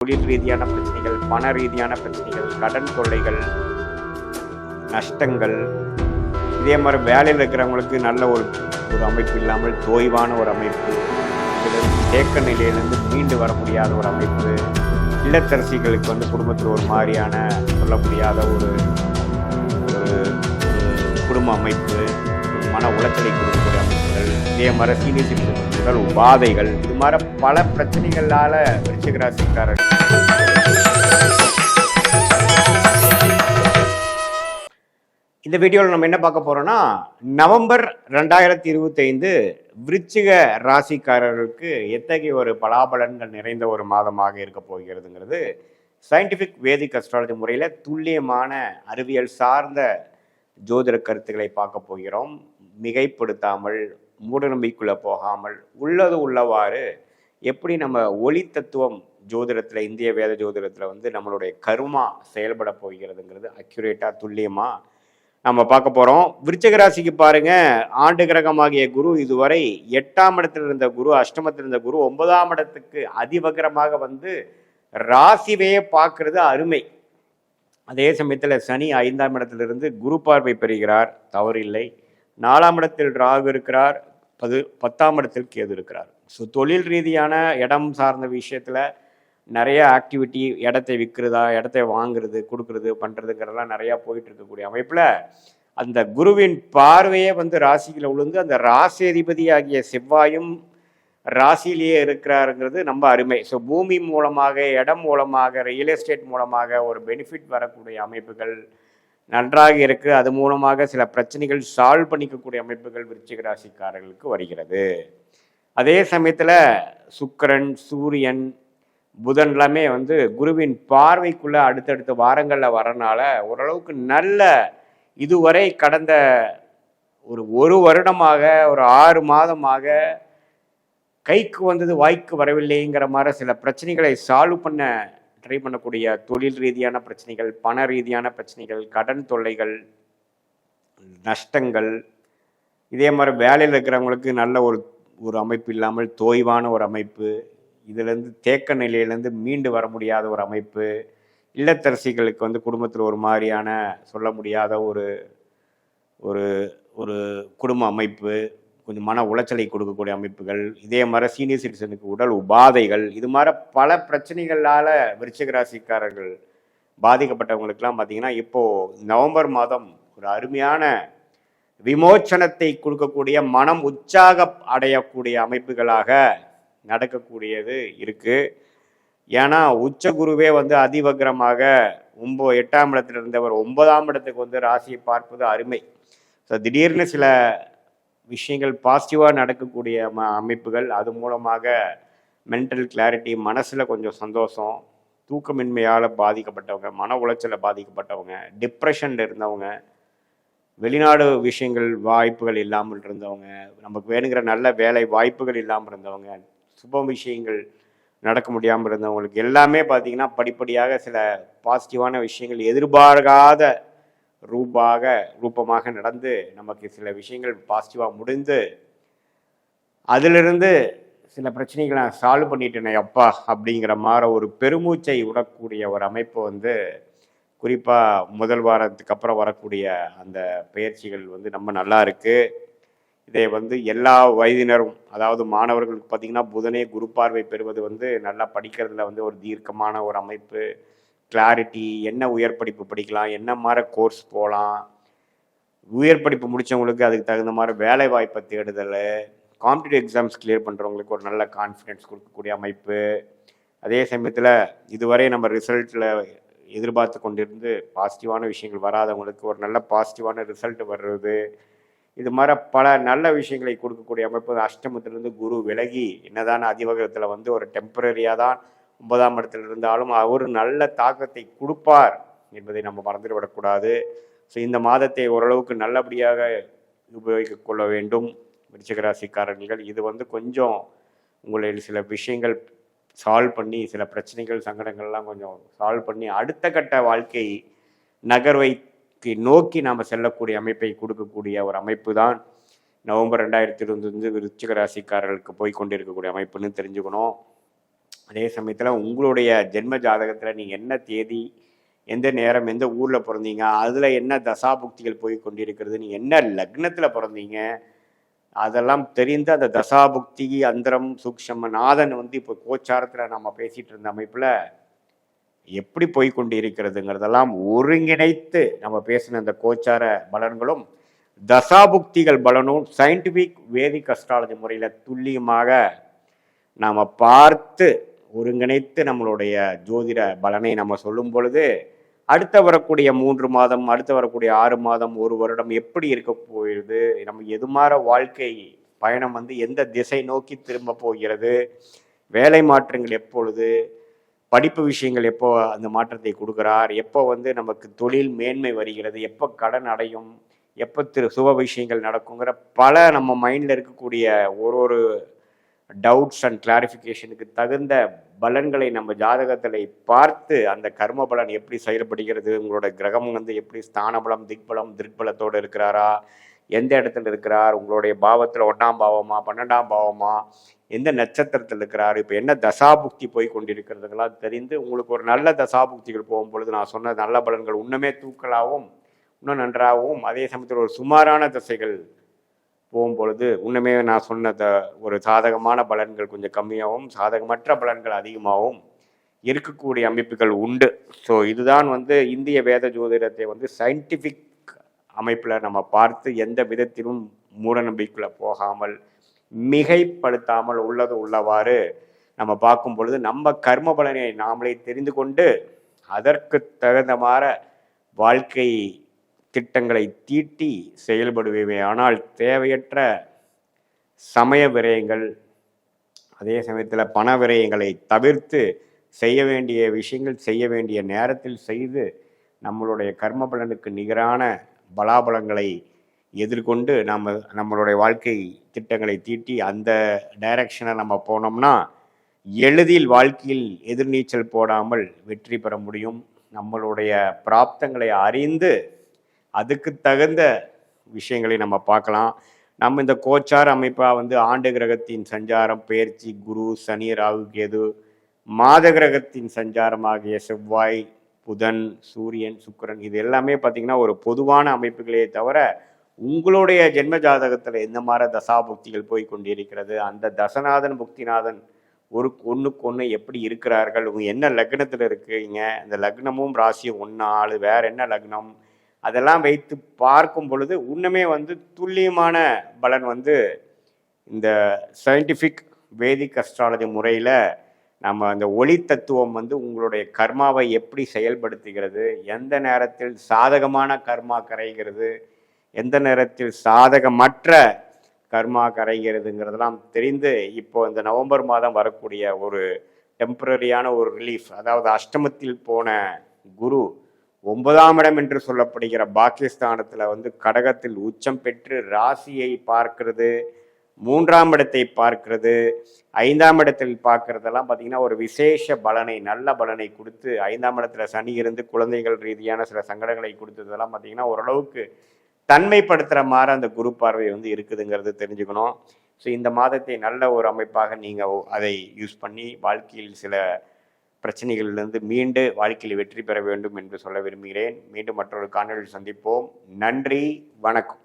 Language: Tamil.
தொழில் ரீதியான பிரச்சனைகள், பண ரீதியான பிரச்சனைகள், கடன் தொல்லைகள், நஷ்டங்கள், இதே மாதிரி வேலையில் இருக்கிறவங்களுக்கு நல்ல ஒரு ஒரு அமைப்பு இல்லாமல் தோய்வான ஒரு அமைப்பு, தேக்க நிலையிலிருந்து மீண்டு வர முடியாத ஒரு அமைப்பு, இல்லத்தரசிகளுக்கு குடும்பத்தில் ஒரு மாதிரியான சொல்ல முடியாத ஒரு ஒரு குடும்ப அமைப்பு, மன உளைச்சலை கொடுக்கக்கூடிய அமைப்புகள், இதே மாதிரி சீனியர் சிட்டிசன்கள் உபாதைகள், இது மாதிரி பல பிரச்சனைகளால விருச்சிக ராசிக்காரர்கள் இந்த வீடியோவில் நம்ம என்ன பார்க்க போறோம்னா, நவம்பர் 2025 விருச்சிக ராசிக்காரர்களுக்கு எத்தகைய ஒரு பலாபலன்கள் நிறைந்த ஒரு மாதமாக இருக்க போகிறதுங்கிறது சயின்டிஃபிக் வேதிக் அஸ்ட்ராலஜி முறையில் துல்லியமான அறிவியல் சார்ந்த ஜோதிட கருத்துக்களை பார்க்க போகிறோம். மிகைப்படுத்தாமல், மூடநம்பிக்கைக்குள்ளே போகாமல், உள்ளது உள்ளவாறு எப்படி நம்ம ஒளி தத்துவம் ஜோதிடத்தில், இந்திய வேத ஜோதிடத்தில் நம்மளுடைய கர்மா செயல்பட போகிறதுங்கிறது அக்யூரேட்டாக துல்லியமாக நம்ம பார்க்க போகிறோம். விருச்சிக ராசிக்கு பாருங்க, ஆண்டு கிரகமாகிய குரு இதுவரை 8ஆம் இடத்தில் இருந்த குரு, அஷ்டமத்தில் இருந்த குரு 9ஆம் இடத்துக்கு அதிவகரமாக ராசிவையே பார்க்கறது அருமை. அதே சமயத்தில் சனி 5ஆம் இடத்திலிருந்து குரு பார்வை பெறுகிறார், தவறில்லை. 4ஆம் இடத்தில் ராகு இருக்கிறார், 10ஆம் இடத்தில் கேது இருக்கிறார். ஸோ தொழில் ரீதியான இடம் சார்ந்த விஷயத்தில் நிறைய ஆக்டிவிட்டி, இடத்தை விற்கிறதா, இடத்தை வாங்குறது, கொடுக்கறது, பண்ணுறதுங்கிறதெல்லாம் நிறையா போயிட்டு இருக்கக்கூடிய அமைப்பில் அந்த குருவின் பார்வையே ராசியில் விழுந்து அந்த ராசி அதிபதி ஆகிய செவ்வாயும் ராசியிலேயே இருக்கிறாருங்கிறது நம்ம அருமை. ஸோ பூமி மூலமாக, இடம் மூலமாக, ரியல் எஸ்டேட் மூலமாக ஒரு பெனிஃபிட் வரக்கூடிய அமைப்புகள் நன்றாக இருக்குது. அது மூலமாக சில பிரச்சனைகள் சால்வ் பண்ணிக்கக்கூடிய அமைப்புகள் விருச்சிக ராசிக்காரர்களுக்கு வருகிறது. அதே சமயத்தில் சுக்கிரன், சூரியன், புதன் எல்லாமே குருவின் பார்வைக்குள்ள அடுத்தடுத்த வாரங்களில் வரனால ஓரளவுக்கு நல்ல, இதுவரை கடந்த ஒரு வருடமாக, ஒரு 6 மாதமாக கைக்கு வந்தது வாய்க்கு வரவில்லைங்கிற மாதிரி சில பிரச்சனைகளை சால்வ் பண்ண ட்ரை பண்ணக்கூடிய தொழில் ரீதியான பிரச்சனைகள், பண ரீதியான பிரச்சனைகள், கடன் தொல்லைகள், நஷ்டங்கள், இதே மாதிரி வேலையில் இருக்கிறவங்களுக்கு நல்ல ஒரு அமைப்பு இல்லாமல் தோய்வான ஒரு அமைப்பு, இதுலேருந்து தேக்க நிலையிலேருந்து மீண்டு வர முடியாத ஒரு அமைப்பு, இல்லத்தரசிகளுக்கு குடும்பத்தில் ஒரு மாதிரியான சொல்ல முடியாத ஒரு ஒரு ஒரு குடும்ப அமைப்பு, கொஞ்சம் மன உளைச்சலை கொடுக்கக்கூடிய அமைப்புகள், இதே மாதிரி சீனியர் சிட்டிசனுக்கு உடல் உபாதைகள், இது மாதிரி பல பிரச்சனைகளால் விருச்சிக ராசிக்காரர்கள் பாதிக்கப்பட்டவங்களுக்கெல்லாம் பார்த்தீங்கன்னா இப்போது நவம்பர் மாதம் ஒரு அருமையான விமோச்சனத்தை கொடுக்கக்கூடிய, மனம் உற்சாக அடையக்கூடிய அமைப்புகளாக நடக்கக்கூடியது இருக்குது. ஏன்னா உச்ச குருவே அதிவக்ரமாக 8ஆம் இடத்துல இருந்தவர் 9ஆம் இடத்துக்கு ராசியை பார்ப்பது அருமை. ஸோ திடீர்னு சில விஷயங்கள் பாசிட்டிவாக நடக்கக்கூடிய அமைப்புகள், அது மூலமாக மென்டல் கிளாரிட்டி, மனசில் கொஞ்சம் சந்தோஷம், தூக்கமின்மையால் பாதிக்கப்பட்டவங்க, மன உளைச்சலை பாதிக்கப்பட்டவங்க, டிப்ரெஷனில் இருந்தவங்க, வெளிநாடு விஷயங்கள் வாய்ப்புகள் இல்லாமல் இருந்தவங்க, நமக்கு வேணுங்கிற நல்ல வேலை வாய்ப்புகள் இல்லாமல் இருந்தவங்க, சுப விஷயங்கள் நடக்க முடியாமல் இருந்தவங்களுக்கு எல்லாமே பார்த்தீங்கன்னா படிப்படியாக சில பாசிட்டிவான விஷயங்கள் எதிர்பார்க்காத ரூபமாக நடந்து நமக்கு சில விஷயங்கள் பாசிட்டிவாக முடிந்து அதிலிருந்து சில பிரச்சனைகளை நான் சால்வ் பண்ணிட்டேனே அப்பா அப்படிங்கிற மாதிரி ஒரு பெருமூச்சை விடக்கூடிய ஒரு அமைப்பு குறிப்பாக முதல் வாரத்துக்கு அப்புறம் வரக்கூடிய அந்த பயிற்சிகள் நம்ம நல்லா இருக்குது. இதை எல்லா வயதினரும், அதாவது மாணவர்களுக்கு பார்த்திங்கன்னா புதனே குரு பார்வை பெறுவது நல்லா படிக்கிறதுல ஒரு தீர்க்கமான ஒரு அமைப்பு, கிளாரிட்டி, என்ன உயர் படிப்பு படிக்கலாம், என்ன மாதிரி கோர்ஸ் போகலாம், உயர் படிப்பு முடித்தவங்களுக்கு அதுக்கு தகுந்த மாதிரி வேலை வாய்ப்பை தேடுதல், காம்படிட்டிவ் எக்ஸாம்ஸ் கிளியர் பண்ணுறவங்களுக்கு ஒரு நல்ல கான்ஃபிடென்ஸ் கொடுக்கக்கூடிய அமைப்பு. அதே சமயத்தில் இதுவரை நம்ம ரிசல்ட்டில் எதிர்பார்த்து கொண்டிருந்து பாசிட்டிவான விஷயங்கள் வராதவங்களுக்கு ஒரு நல்ல பாசிட்டிவான ரிசல்ட் வர்றது, இது மாதிரி பல நல்ல விஷயங்களை கொடுக்கக்கூடிய அமைப்பு. அஷ்டமத்திலிருந்து குரு விலகி என்னதான் அதிவகரத்தில் ஒரு டெம்பரரியாக தான் 9ஆம் இடத்துல இருந்தாலும் அவர் நல்ல தாக்கத்தை கொடுப்பார் என்பதை நம்ம மறந்துவிடக்கூடாது. ஸோ இந்த மாதத்தை ஓரளவுக்கு நல்லபடியாக உபயோகிக்க கொள்ள வேண்டும் விருச்சிக ராசிக்காரர்கள். இது கொஞ்சம் உங்களை சில விஷயங்கள் சால்வ் பண்ணி, சில பிரச்சனைகள் சங்கடங்கள்லாம் கொஞ்சம் சால்வ் பண்ணி அடுத்த கட்ட வாழ்க்கை நகர்வை நோக்கி நாம் செல்லக்கூடிய அமைப்பை கொடுக்கக்கூடிய ஒரு அமைப்பு தான் நவம்பர் 2025 விருச்சிக ராசிக்காரர்களுக்கு போய் கொண்டிருக்கக்கூடிய அமைப்புன்னு தெரிஞ்சுக்கணும். அதே சமயத்தில் உங்களுடைய ஜென்ம ஜாதகத்தில் நீங்கள் என்ன தேதி, எந்த நேரம், எந்த ஊரில் பிறந்தீங்க, அதில் என்ன தசாபுக்திகள் போய் கொண்டிருக்கிறது, நீங்கள் என்ன லக்னத்தில் பிறந்தீங்க, அதெல்லாம் தெரிந்து அந்த தசாபுக்தி அந்தரம் சூக்ஷம நாதன் வந்து இப்போ கோச்சாரத்தில் நம்ம பேசிகிட்டு இருந்த அமைப்பில் எப்படி போய் கொண்டு இருக்கிறதுங்கிறதெல்லாம் ஒருங்கிணைத்து நம்ம பேசின அந்த கோச்சார பலன்களும் தசாபுக்திகள் பலனும் சயின்டிஃபிக் வேதிக் அஸ்ட்ராலஜி முறையில் துல்லியமாக நாம் பார்த்து ஒருங்கிணைத்து நம்மளுடைய ஜோதிட பலனை நம்ம சொல்லும் பொழுது அடுத்த வரக்கூடிய 3 மாதம், அடுத்து வரக்கூடிய 6 மாதம், 1 வருடம் எப்படி இருக்க போகிறது, நம்ம எதுமாற வாழ்க்கை பயணம் வந்து எந்த திசை நோக்கி திரும்ப போகிறது, வேலை மாற்றங்கள் எப்பொழுது, படிப்பு விஷயங்கள் எப்போ அந்த மாற்றத்தை கொடுக்குறார், எப்போ வந்து நமக்கு தொழில் மேன்மை வருகிறது, எப்போ கடன் அடையும், எப்போ சுப விஷயங்கள் நடக்குங்கிற பல நம்ம மைண்டில் இருக்கக்கூடிய ஒரு டவுட்ஸ் அண்ட் கிளாரிஃபிகேஷனுக்கு தகுந்த பலன்களை நம்ம ஜாதகத்தில் பார்த்து அந்த கர்ம பலன் எப்படி செயல்படுகிறது, உங்களோட கிரகம் வந்து எப்படி ஸ்தானபலம், திக்பலம், திருப்பலத்தோடு இருக்கிறாரா, எந்த இடத்துல இருக்கிறார், உங்களுடைய பாவத்தில் 1ஆம் பாவமா 12ஆம் பாவமா, எந்த நட்சத்திரத்தில் இருக்கிறார், இப்போ என்ன தசாபுக்தி போய் கொண்டிருக்கிறதுங்களாம் தெரிந்து உங்களுக்கு ஒரு நல்ல தசாபுக்திகள் போகும்பொழுது நான் சொன்ன நல்ல பலன்கள் இன்னுமே தூக்கலாகவும் இன்னும் நன்றாகவும், அதே சமயத்தில் ஒரு சுமாரான திசைகள் போகும்பொழுது இன்னுமே நான் சொன்ன ஒரு சாதகமான பலன்கள் கொஞ்சம் கம்மியாகவும் சாதகமற்ற பலன்கள் அதிகமாகவும் இருக்கக்கூடிய அமைப்புகள் உண்டு. ஸோ இதுதான் வந்து இந்திய வேத ஜோதிடத்தை வந்து சயின்டிஃபிக் அமைப்பில் நம்ம பார்த்து எந்த விதத்திலும் மூட நம்பிக்கைக்குள்ள போகாமல் மிகைப்படுத்தாமல் உள்ளது உள்ளவாறு நம்ம பார்க்கும் பொழுது நம்ம கர்ம பலனை நாமளே தெரிந்து கொண்டு அதற்கு தகுந்த மாதிரி வாழ்க்கை திட்டங்களை தீட்டி செயல்படுவே. ஆனால் தேவையற்ற சமய விரயங்கள், அதே சமயத்தில் பண விரயங்களை தவிர்த்து செய்ய வேண்டிய விஷயங்கள் செய்ய வேண்டிய நேரத்தில் செய்து நம்மளுடைய கர்ம பலனுக்கு நிகரான பலாபலங்களை எதிர்கொண்டு நம்மளுடைய வாழ்க்கை திட்டங்களை தீட்டி அந்த டைரக்ஷனை நம்ம போனோம்னா எளிதில் வாழ்க்கையில் எதிர்நீச்சல் போடாமல் வெற்றி பெற முடியும். நம்மளுடைய பிராப்தங்களை அறிந்து அதுக்கு தகுந்த விஷயங்களை நம்ம பார்க்கலாம். நம்ம இந்த கோச்சார அமைப்பாக வந்து ஆண்டு கிரகத்தின் சஞ்சாரம், பெயர்ச்சி, குரு, சனி, ராகு, கேது, மாத கிரகத்தின் சஞ்சாரமாகிய செவ்வாய், புதன், சூரியன், சுக்கிரன், இது எல்லாமே பார்த்திங்கன்னா ஒரு பொதுவான அமைப்புகளே தவிர உங்களுடைய ஜென்ம ஜாதகத்தில் எந்த மாதிரி தசாபுக்திகள் போய் கொண்டிருக்கிறது, அந்த தசநாதன் புக்திநாதன் ஒன்றுக்கு ஒன்று எப்படி இருக்கிறார்கள், உங்கள் என்ன லக்னத்தில் இருக்கிறீங்க, இந்த லக்னமும் ராசியும் ஒன்று ஆள் வேறு என்ன லக்னம், அதெல்லாம் வைத்து பார்க்கும் பொழுது இன்னுமே வந்து துல்லியமான பலன் வந்து இந்த சயின்டிஃபிக் வேதிக் அஸ்ட்ராலஜி முறையில் நம்ம அந்த ஒளி தத்துவம் வந்து உங்களுடைய கர்மாவை எப்படி செயல்படுத்துகிறது, எந்த நேரத்தில் சாதகமான கர்மா கரைகிறது, எந்த நேரத்தில் சாதகமற்ற கர்மா கரைகிறதுங்கிறதெல்லாம் தெரிந்து இப்போ இந்த நவம்பர் மாதம் வரக்கூடிய ஒரு டெம்பரரியான ஒரு ரிலீஃப், அதாவது அஷ்டமத்தில் போன குரு 9ஆம் இடம் என்று சொல்லப்படுகிற பாகிஸ்தானத்தில் வந்து கடகத்தில் உச்சம் பெற்று ராசியை பார்க்கிறது, 3ஆம் இடத்தை பார்க்கிறது, 5ஆம் இடத்தில் பார்க்கறதெல்லாம் பார்த்தீங்கன்னா ஒரு விசேஷ பலனை நல்ல பலனை கொடுத்து 5ஆம் இடத்துல சனி இருந்து குழந்தைகள் ரீதியான சில சங்கடங்களை கொடுத்ததெல்லாம் பார்த்தீங்கன்னா ஓரளவுக்கு தன்மைப்படுத்துகிற மாதிரி அந்த குரு பார்வை வந்து இருக்குதுங்கிறது தெரிஞ்சுக்கணும். ஸோ இந்த மாதத்தை நல்ல ஒரு அமைப்பாக நீங்கள் அதை யூஸ் பண்ணி வாழ்க்கையில் சில பிரச்சனைகளிலிருந்து மீண்டு வாழ்க்கையில் வெற்றி பெற வேண்டும் என்று சொல்ல விரும்புகிறேன். மீண்டும் மற்றொரு காணொலியில் சந்திப்போம். நன்றி, வணக்கம்.